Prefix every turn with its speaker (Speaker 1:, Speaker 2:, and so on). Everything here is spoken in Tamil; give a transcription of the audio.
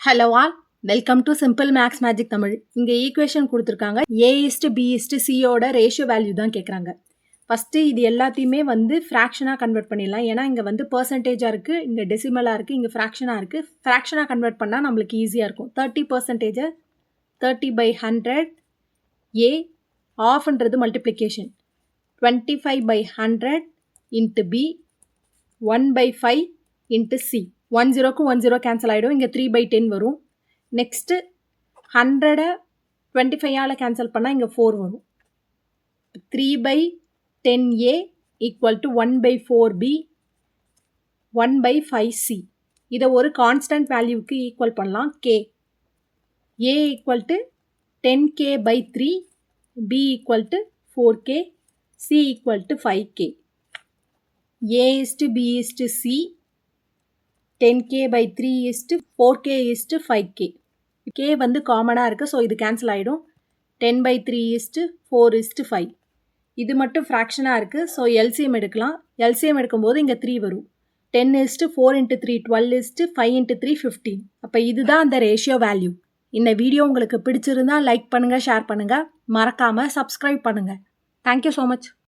Speaker 1: Hello all, welcome to simple maths magic Tamil. இங்கே ஈக்குவேஷன் கொடுத்துருக்காங்க. A:B:Cயோட ரேஷியோ வேல்யூ தான் கேட்குறாங்க. ஃபஸ்ட்டு இது எல்லாத்தையுமே ஃப்ராக்ஷனாக கன்வெர்ட் பண்ணிடலாம். ஏன்னா இங்கே பர்சன்டேஜாக இருக்குது, இங்கே டெசிமலாக இருக்குது, இங்கே ஃப்ராக்ஷனாக இருக்குது. ஃப்ராக்ஷனாக கன்வெர்ட் பண்ணால் நம்மளுக்கு ஈஸியாக இருக்கும். 30% 30/100 A ஆஃப்ன்றது multiplication 25/100 into B 1/5 into C. 10க்கு 10 கேன்சல் ஆகிடும். இங்கே 3/10 வரும். நெக்ஸ்ட்டு 100 25ஆல் கேன்சல் பண்ணால் இங்கே 4 வரும். 3/10A equal to 1/4B 1/5C. இதை ஒரு கான்ஸ்டன்ட் வேல்யூவுக்கு ஈக்குவல் பண்ணலாம். K A equal to 10K/3 B equal to 4K C equal to 5K. A:B:C 10K/3 4K 5K. K காமனாக இருக்குது, ஸோ இது கேன்சல் ஆகிடும். 10/3 4 5. இது மட்டும் ஃப்ராக்ஷனாக இருக்குது, ஸோ எல்சிஎம் எடுக்கலாம். எல்சிஎம் எடுக்கும்போது இங்கே 3 வரும். 10 4 × 3 12 5 × 3 15. அப்போ இதுதான் அந்த ரேஷியோ வேல்யூ. இந்த வீடியோ உங்களுக்கு பிடிச்சிருந்தா லைக் பண்ணுங்கள், ஷேர் பண்ணுங்கள், மறக்காமல் சப்ஸ்கிரைப் பண்ணுங்கள். Thank you so much.